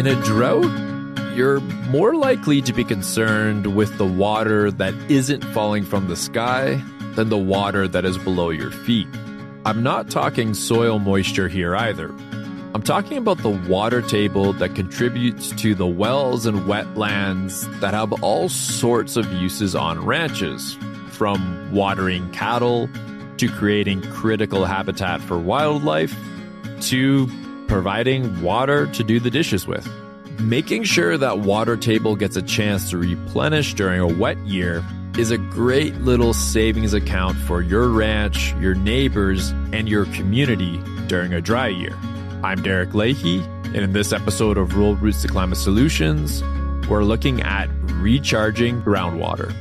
In a drought, you're more likely to be concerned with the water that isn't falling from the sky than the water that is below your feet. I'm not talking soil moisture here either. I'm talking about the water table that contributes to the wells and wetlands that have all sorts of uses on ranches, from watering cattle to creating critical habitat for wildlife to providing water to do the dishes with. Making sure that water table gets a chance to replenish during a wet year is a great little savings account for your ranch, your neighbors, and your community during a dry year. I'm Derek Leahy, and in this episode of Rural Roots to Climate Solutions, we're looking at recharging groundwater.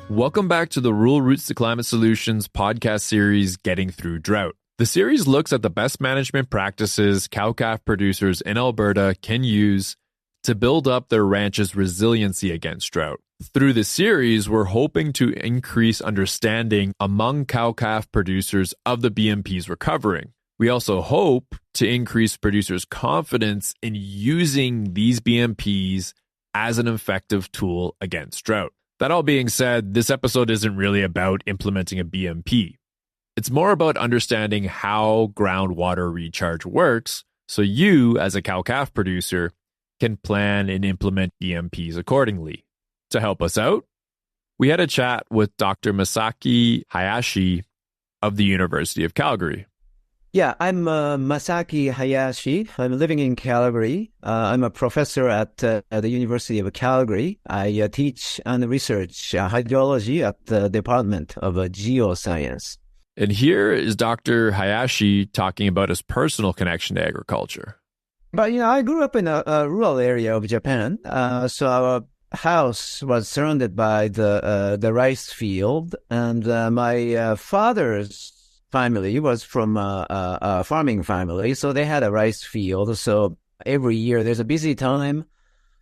Welcome back to the Rural Roots to Climate Solutions podcast series, Getting Through Drought. The series looks at the best management practices cow-calf producers in Alberta can use to build up their ranch's resiliency against drought. Through the series, we're hoping to increase understanding among cow-calf producers of the BMPs recovering. We also hope to increase producers' confidence in using these BMPs as an effective tool against drought. That all being said, this episode isn't really about implementing a BMP. It's more about understanding how groundwater recharge works so you, as a cow-calf producer, can plan and implement BMPs accordingly. To help us out, we had a chat with Dr. Masaki Hiyashi of the University of Calgary. Yeah, I'm Masaki Hiyashi. I'm living in Calgary. I'm a professor at the University of Calgary. I teach and research hydrology at the Department of Geoscience. And here is Dr. Hiyashi talking about his personal connection to agriculture. But, I grew up in a rural area of Japan. So our house was surrounded by the rice field. And my father's family was from a farming family. So they had a rice field. So every year there's a busy time.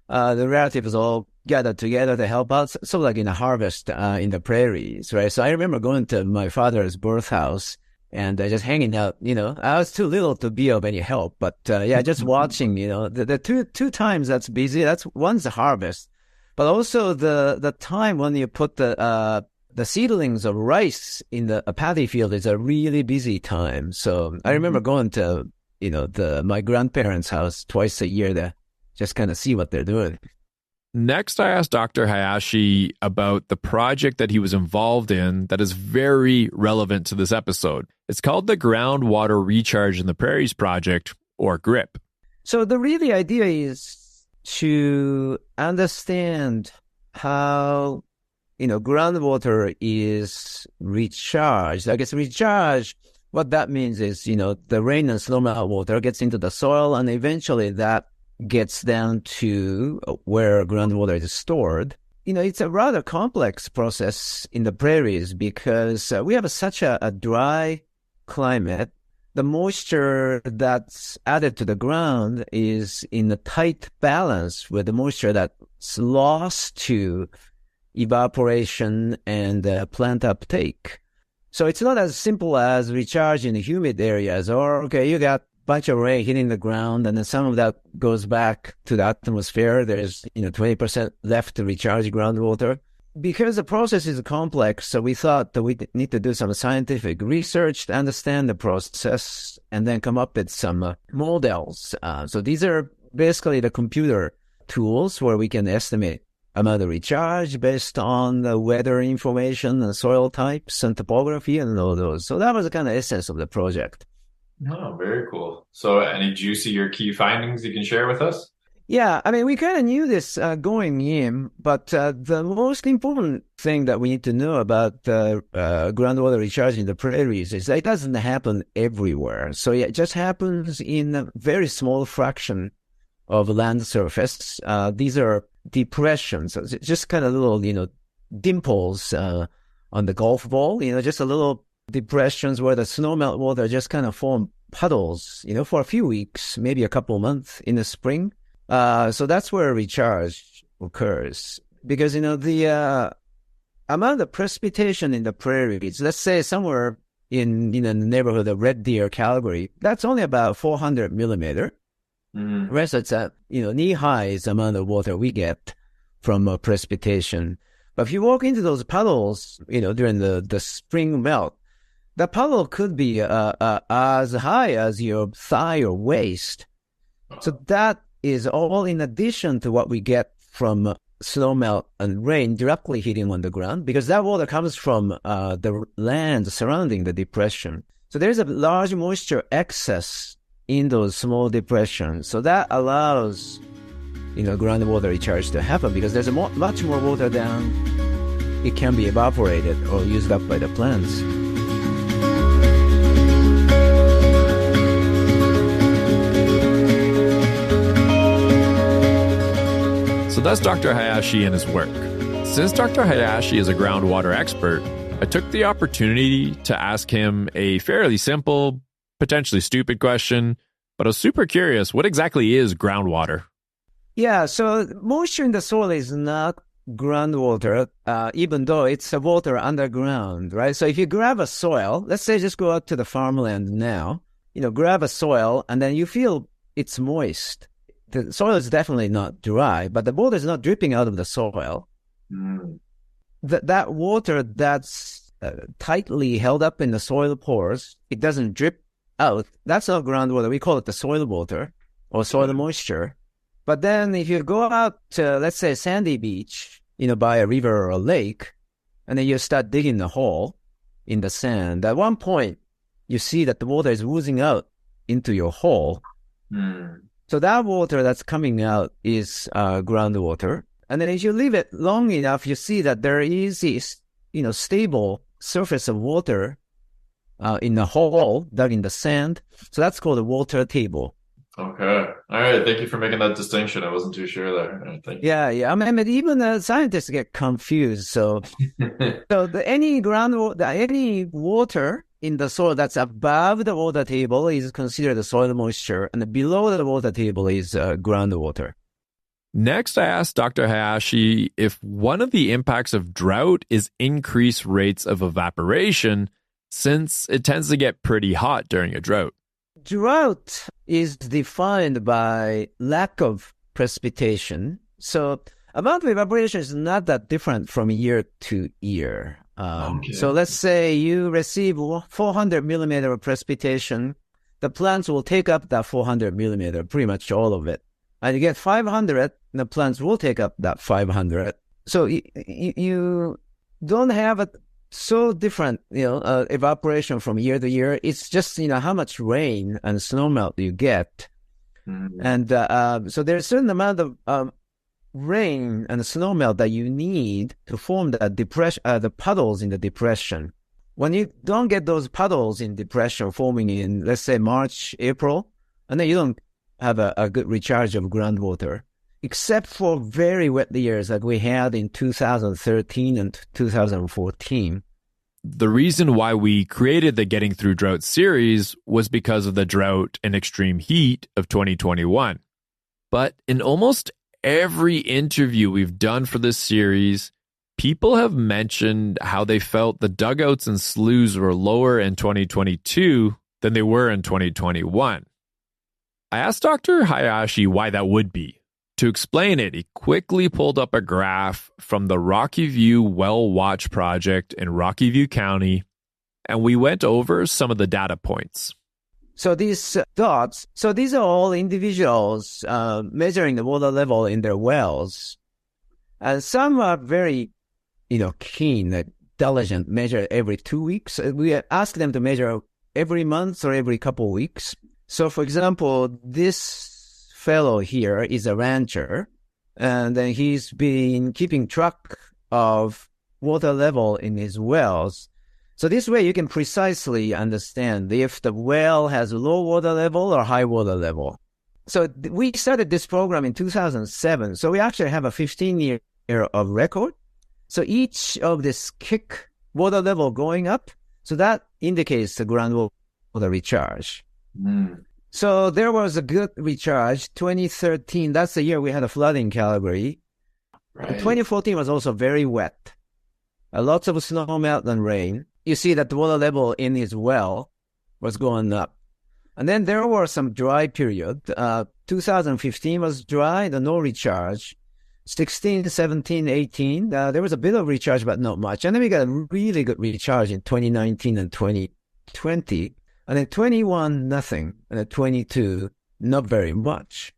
The relatives all gathered together to help out, sort of like in a harvest in the prairies, right? So I remember going to my father's birth house and just hanging out, I was too little to be of any help, but just watching, the two times that's busy, one's the harvest, but also the time when you put the seedlings of rice in the paddy field is a really busy time. So I remember going to, my grandparents' house twice a year to just kind of see what they're doing. Next, I asked Dr. Hiyashi about the project that he was involved in that is very relevant to this episode. It's called the Groundwater Recharge in the Prairies Project, or GRIP. So the really idea is to understand how, groundwater is recharged. I guess recharge, what that means is, the rain and snowmelt water gets into the soil and eventually that gets down to where groundwater is stored. It's a rather complex process in the prairies because we have such a dry climate. The moisture that's added to the ground is in a tight balance with the moisture that's lost to evaporation and plant uptake. So it's not as simple as recharge in humid areas or, you got bunch of rain hitting the ground and then some of that goes back to the atmosphere. There's 20% left to recharge groundwater. Because the process is complex, so we thought that we need to do some scientific research to understand the process and then come up with some models. So these are basically the computer tools where we can estimate amount of recharge based on the weather information and soil types and topography and all those. So that was the kind of essence of the project. Oh, very cool. So any juicy or key findings you can share with us? Yeah, we kind of knew this going in, but the most important thing that we need to know about groundwater recharge in the prairies is that it doesn't happen everywhere. So it just happens in a very small fraction of land surface. These are depressions, just kind of little, dimples on the golf ball, just a little depressions where the snowmelt water just kind of form puddles, for a few weeks, maybe a couple of months in the spring. So that's where recharge occurs. Because, the amount of precipitation in the prairies, let's say somewhere in the neighborhood of Red Deer, Calgary, that's only about 400 millimeter. Mm. Right, so it's knee-high is the amount of water we get from precipitation. But if you walk into those puddles, during the spring melt, the puddle could be as high as your thigh or waist. So that is all in addition to what we get from snow melt and rain directly hitting on the ground, because that water comes from the land surrounding the depression. So there's a large moisture excess in those small depressions. So that allows, groundwater recharge to happen, because there's much more water than it can be evaporated or used up by the plants. So that's Dr. Hiyashi and his work. Since Dr. Hiyashi is a groundwater expert, I took the opportunity to ask him a fairly simple, potentially stupid question, but I was super curious, what exactly is groundwater? Yeah, so moisture in the soil is not groundwater, even though it's a water underground, right? So if you grab a soil, let's say just go out to the farmland now, grab a soil and then you feel it's moist. The soil is definitely not dry, but the water is not dripping out of the soil. Mm. That water that's tightly held up in the soil pores, it doesn't drip out. That's not groundwater. We call it the soil water or soil moisture. But then if you go out to, let's say, a sandy beach, by a river or a lake, and then you start digging a hole in the sand, at one point, you see that the water is oozing out into your hole. Mm. So that water that's coming out is groundwater. And then if you leave it long enough, you see that there is this, stable surface of water in the hole dug in the sand. So that's called a water table. Okay. All right. Thank you for making that distinction. I wasn't too sure there. All right, thank you. Yeah. I mean, even scientists get confused. So, any water in the soil that's above the water table is considered the soil moisture, and below the water table is groundwater. Next, I asked Dr. Hiyashi if one of the impacts of drought is increased rates of evaporation, since it tends to get pretty hot during a drought. Drought is defined by lack of precipitation. So amount of evaporation is not that different from year to year. Okay. So let's say you receive 400 millimeter of precipitation. The plants will take up that 400 millimeter, pretty much all of it. And you get 500, the plants will take up that 500. So you don't have a so different, evaporation from year to year. It's just, how much rain and snowmelt you get. Mm-hmm. And so there's a certain amount of rain and snowmelt that you need to form the puddles in the depression. When you don't get those puddles in depression forming in, let's say, March, April, and then you don't have a good recharge of groundwater, except for very wet years like we had in 2013 and 2014. The reason why we created the Getting Through Drought series was because of the drought and extreme heat of 2021. But in almost every interview we've done for this series, people have mentioned how they felt the dugouts and sloughs were lower in 2022 than they were in 2021. I asked Dr. Hiyashi why that would be. To explain it, he quickly pulled up a graph from the Rocky View Well Watch project in Rocky View County, and we went over some of the data points. So these dots, these are all individuals measuring the water level in their wells. And some are very, keen, diligent, measure every 2 weeks. We ask them to measure every month or every couple of weeks. So, for example, this fellow here is a rancher, and then he's been keeping track of water level in his wells. So this way you can precisely understand if the well has low water level or high water level. So we started this program in 2007. So we actually have a 15-year of record. So each of this kick water level going up, so that indicates the groundwater recharge. Mm. So there was a good recharge. 2013, that's the year we had a flood in Calgary. Right. 2014 was also very wet. Lots of snow melt and rain. You see that the water level in his well was going up. And then there were some dry period. 2015 was dry, no recharge. 16, 17, 18, there was a bit of recharge, but not much. And then we got a really good recharge in 2019 and 2020. And then 21, nothing. And then 22, not very much.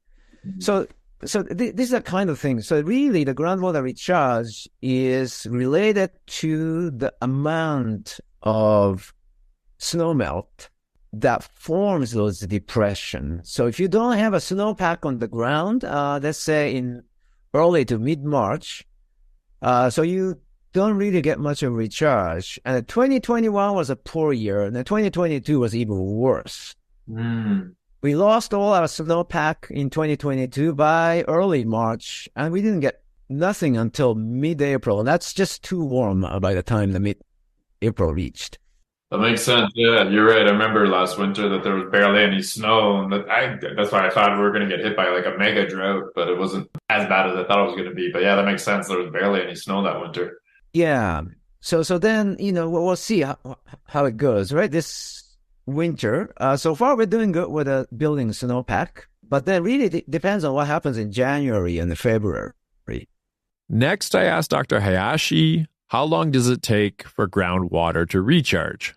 So this is the kind of thing. So really, the groundwater recharge is related to the amount of snowmelt that forms those depressions. So if you don't have a snowpack on the ground, let's say in early to mid-March, so you don't really get much of recharge. And 2021 was a poor year, and 2022 was even worse. We lost all our snowpack in 2022 by early March, and we didn't get nothing until mid-April. And that's just too warm by the time the mid-April reached. That makes sense. Yeah, you're right. I remember last winter that there was barely any snow, and that's why I thought we were going to get hit by like a mega drought, but it wasn't as bad as I thought it was going to be. But yeah, that makes sense. There was barely any snow that winter. Yeah. So then, we'll see how it goes, right? This winter. So far, we're doing good with building snowpack, but then really depends on what happens in January and February. Next, I asked Dr. Hiyashi, how long does it take for groundwater to recharge?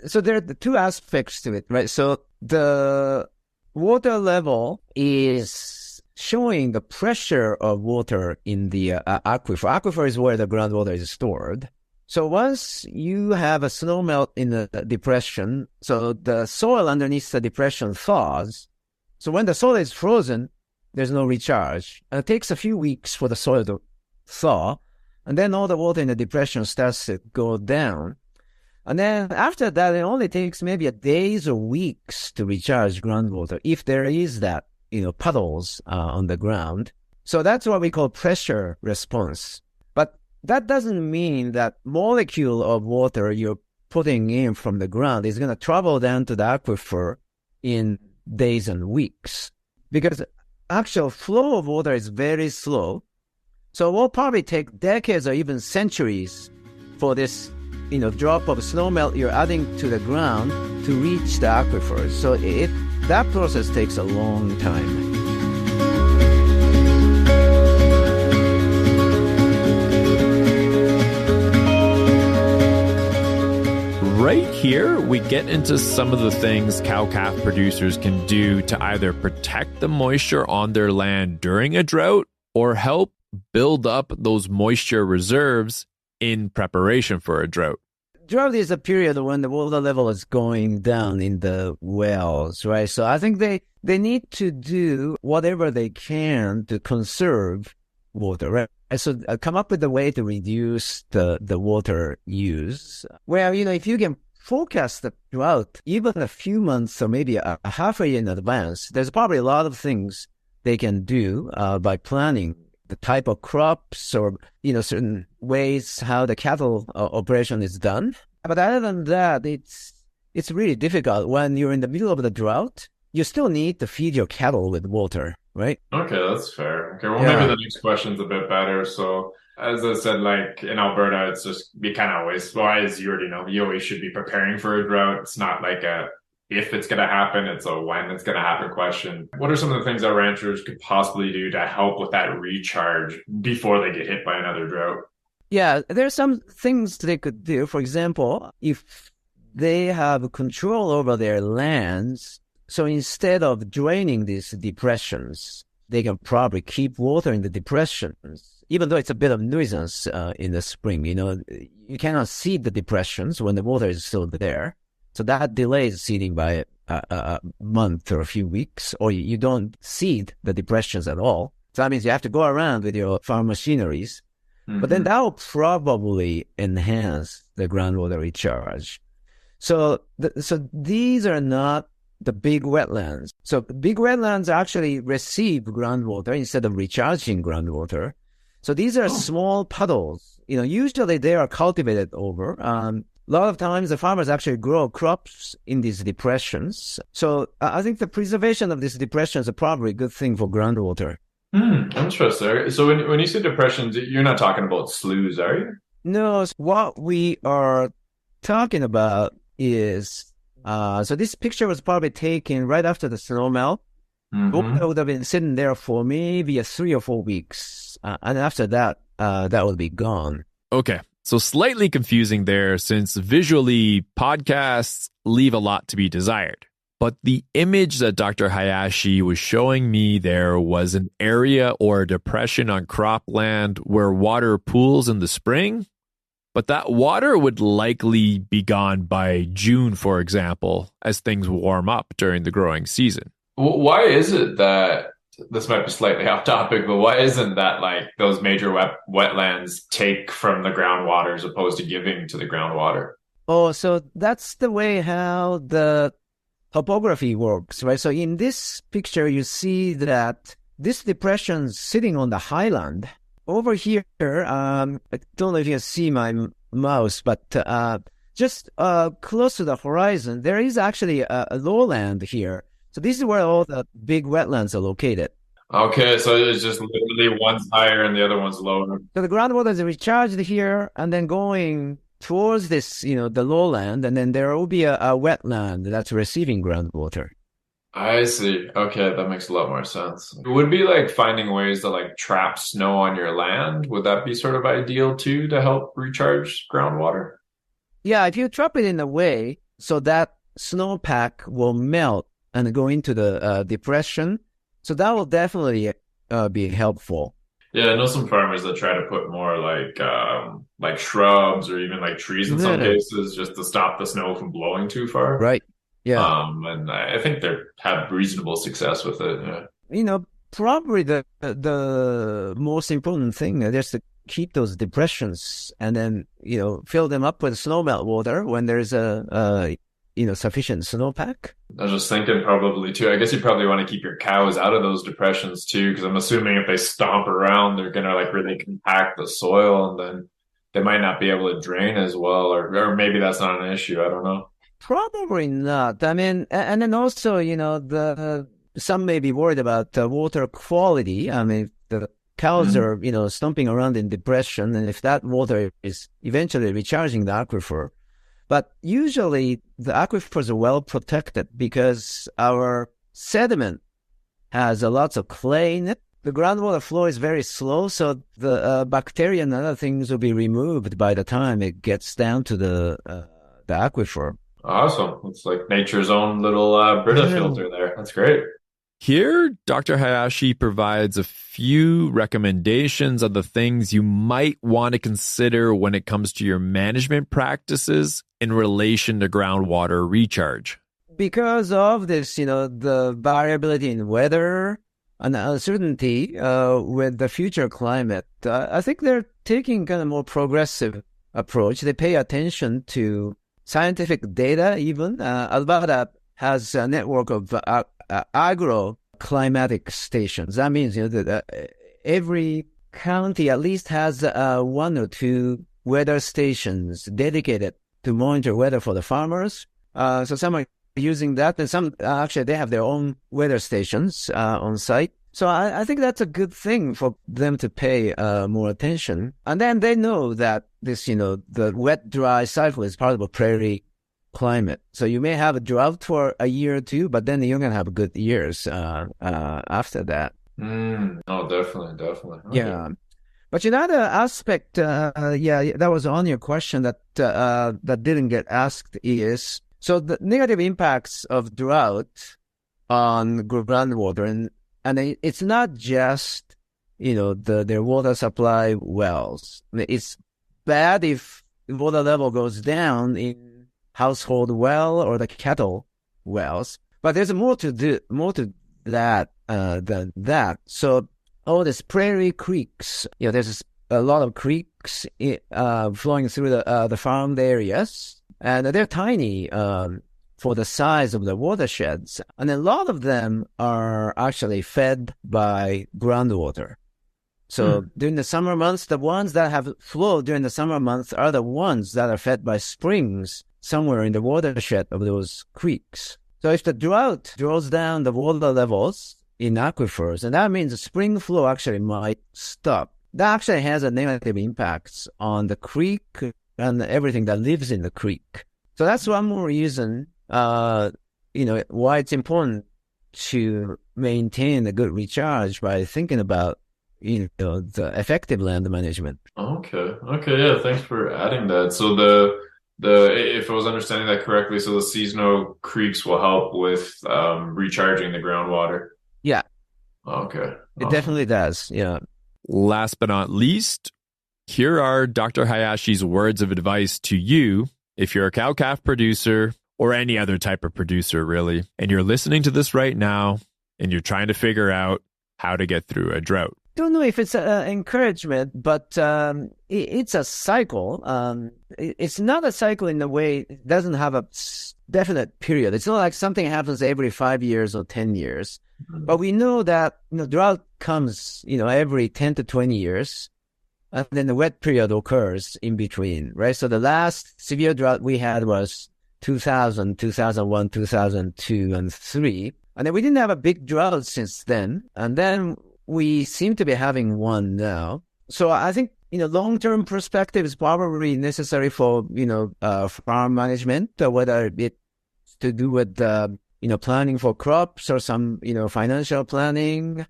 So there are the two aspects to it, right? So the water level is showing the pressure of water in the aquifer. Aquifer is where the groundwater is stored. So once you have a snowmelt in the depression, so the soil underneath the depression thaws. So when the soil is frozen, there's no recharge. And it takes a few weeks for the soil to thaw. And then all the water in the depression starts to go down. And then after that, it only takes maybe days or weeks to recharge groundwater if there is that, puddles on the ground. So that's what we call pressure response. But that doesn't mean that molecule of water you're putting in from the ground is going to travel down to the aquifer in days and weeks. Because actual flow of water is very slow. So it will probably take decades or even centuries for this, drop of snowmelt you're adding to the ground to reach the aquifer. So that process takes a long time. Right here, we get into some of the things cow-calf producers can do to either protect the moisture on their land during a drought or help build up those moisture reserves in preparation for a drought. Drought is a period when the water level is going down in the wells, right? So I think they need to do whatever they can to conserve water, right? So come up with a way to reduce the water use. Well, if you can forecast the drought even a few months or maybe a half a year in advance, there's probably a lot of things they can do by planning the type of crops or, certain ways how the cattle operation is done. But other than that, it's really difficult. When you're in the middle of the drought, you still need to feed your cattle with water, right? Okay, that's fair. Okay, well, maybe the next question's a bit better. So, as I said, like in Alberta, it's just, we kind of always, well, as you already know, you always should be preparing for a drought. It's not like if it's going to happen, it's a when it's going to happen question. What are some of the things that ranchers could possibly do to help with that recharge before they get hit by another drought? Yeah, there's some things they could do. For example, if they have control over their lands, so instead of draining these depressions, they can probably keep water in the depressions, even though it's a bit of nuisance in the spring. You cannot seed the depressions when the water is still there. So that delays seeding by a month or a few weeks, or you don't seed the depressions at all. So that means you have to go around with your farm machineries. Mm-hmm. But then that will probably enhance the groundwater recharge. So these are not the big wetlands. So big wetlands actually receive groundwater instead of recharging groundwater. So these are small puddles. Usually they are cultivated over. A lot of times the farmers actually grow crops in these depressions. So I think the preservation of these depressions is probably a good thing for groundwater. Interesting. So when you say depressions, you're not talking about sloughs, are you? No, what we are talking about is So this picture was probably taken right after the snow melt. Water would have been sitting there for maybe 3 or 4 weeks. And after that, that would be gone. Okay, so slightly confusing there since visually podcasts leave a lot to be desired. But the image that Dr. Hiyashi was showing me there was an area or a depression on cropland where water pools in the spring. But that water would likely be gone by June, for example, as things warm up during the growing season. Why is it that, this might be slightly off topic, but why isn't that like those major wetlands take from the groundwater as opposed to giving to the groundwater? Oh, so that's the way how the topography works, right? So in this picture, you see that this depression's sitting on the highland. Over here, I don't know if you can see my mouse, but just close to the horizon, there is actually a lowland here. So this is where all the big wetlands are located. Okay, so it's just literally one's higher and the other one's lower. So the groundwater is recharged here and then going towards this, the lowland, and then there will be a wetland that's receiving groundwater. I see. Okay, that makes a lot more sense. It would be like finding ways to like trap snow on your land. Would that be sort of ideal too to help recharge groundwater? Yeah, if you trap it in a way so that snowpack will melt and go into the depression, so that will definitely be helpful. Yeah, I know some farmers that try to put more like shrubs or even like trees in some cases just to stop the snow from blowing too far. Right. Yeah. And I think they have reasonable success with it. Yeah. Probably the most important thing is to keep those depressions and then, fill them up with snowmelt water when there's a sufficient snowpack. I was just thinking probably too, I guess you probably want to keep your cows out of those depressions too, because I'm assuming if they stomp around, they're going to like really compact the soil and then they might not be able to drain as well, or maybe that's not an issue. I don't know. Probably not. I mean, and then also, some may be worried about water quality. I mean, the cows are, stomping around in depression, and if that water is eventually recharging the aquifer. But usually the aquifers are well protected because our sediment has lots of clay in it. The groundwater flow is very slow, so the bacteria and other things will be removed by the time it gets down to the aquifer. Awesome. It's like nature's own little Brita filter there. That's great. Here, Dr. Hiyashi provides a few recommendations of the things you might want to consider when it comes to your management practices in relation to groundwater recharge. Because of this, the variability in weather and uncertainty with the future climate, I think they're taking kind of more progressive approach. They pay attention to scientific data even. Alberta has a network of agroclimatic stations. That means that every county at least has 1 or 2 weather stations dedicated to monitor weather for the farmers. So some are using that, and some actually they have their own weather stations on site. So I think that's a good thing for them to pay more attention. And then they know that this, the wet, dry cycle is part of a prairie climate. So you may have a drought for a year or two, but then you're going to have good years after that. Oh, definitely. Okay. Yeah. But another aspect, that was on your question that didn't get asked is, so the negative impacts of drought on groundwater, and it's not just, their water supply wells. It's bad if water level goes down in household well or the cattle wells, but there's more to that than that. So all these prairie creeks, there's a lot of creeks flowing through the farmed areas, and they're tiny for the size of the watersheds, and a lot of them are actually fed by groundwater. So during the summer months, the ones that have flowed during the summer months are the ones that are fed by springs somewhere in the watershed of those creeks. So if the drought draws down the water levels in aquifers, and that means the spring flow actually might stop. That actually has a negative impact on the creek and everything that lives in the creek. So that's one more reason why it's important to maintain a good recharge by thinking about, the effective land management. Okay. Yeah. Thanks for adding that. So if I was understanding that correctly, so the seasonal creeks will help with recharging the groundwater. Yeah. Okay. It definitely does. Yeah. Last but not least, here are Dr. Hayashi's words of advice to you if you're a cow-calf producer or any other type of producer, really, and you're listening to this right now and you're trying to figure out how to get through a drought. Don't know if it's encouragement, but it's a cycle. It's not a cycle in the way it doesn't have a definite period. It's not like something happens every 5 years or 10 years. But we know that drought comes every 10 to 20 years, and then the wet period occurs in between, right? So the last severe drought we had was 2000, 2001, 2002, and 2003. And then we didn't have a big drought since then. And then we seem to be having one now. So I think, long-term perspective is probably necessary for, farm management, whether it's to do with, planning for crops or some, financial planning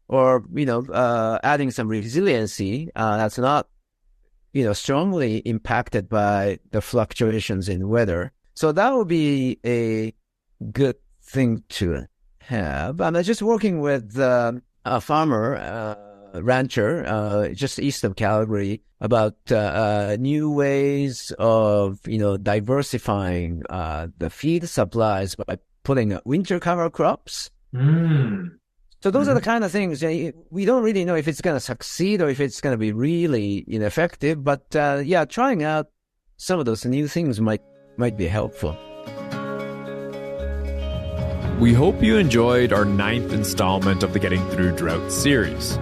or, adding some resiliency that's not, strongly impacted by the fluctuations in weather. So that would be a good thing to have. I'm just working with a farmer, rancher, just east of Calgary, about new ways of, diversifying the feed supplies by putting winter cover crops. So those are the kind of things we don't really know if it's going to succeed or if it's going to be really ineffective. But trying out some of those new things might be helpful. We hope you enjoyed our 9th installment of the Getting Through Drought series.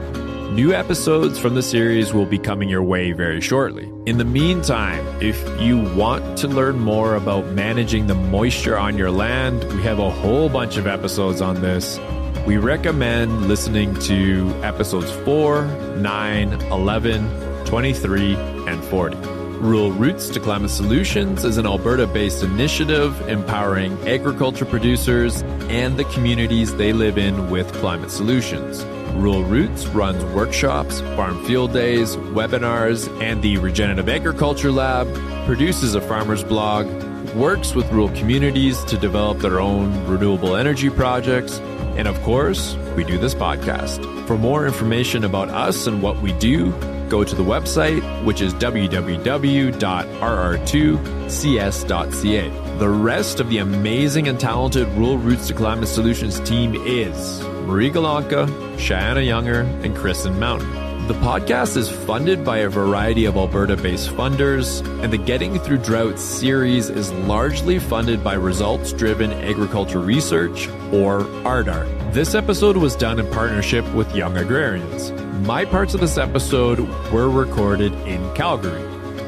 New episodes from the series will be coming your way very shortly. In the meantime, if you want to learn more about managing the moisture on your land, we have a whole bunch of episodes on this. We recommend listening to episodes 4, 9, 11, 23, and 40. Rural Roots to Climate Solutions is an Alberta-based initiative empowering agriculture producers and the communities they live in with climate solutions. Rural Roots runs workshops, farm field days, webinars, and the Regenerative Agriculture Lab, produces a farmer's blog, works with rural communities to develop their own renewable energy projects, and of course, we do this podcast. For more information about us and what we do, go to the website, which is www.rr2cs.ca. The rest of the amazing and talented Rural Roots to Climate Solutions team is Marie Galanka, Cheyenne Younger, and Kristen Mountain. The podcast is funded by a variety of Alberta-based funders, and the Getting Through Drought series is largely funded by Results-Driven Agriculture Research, or RDAR. This episode was done in partnership with Young Agrarians. My parts of this episode were recorded in Calgary.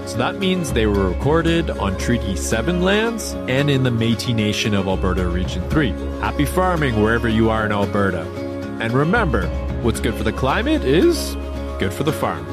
So that means they were recorded on Treaty 7 lands and in the Métis Nation of Alberta Region 3. Happy farming wherever you are in Alberta. And remember, what's good for the climate is good for the farm.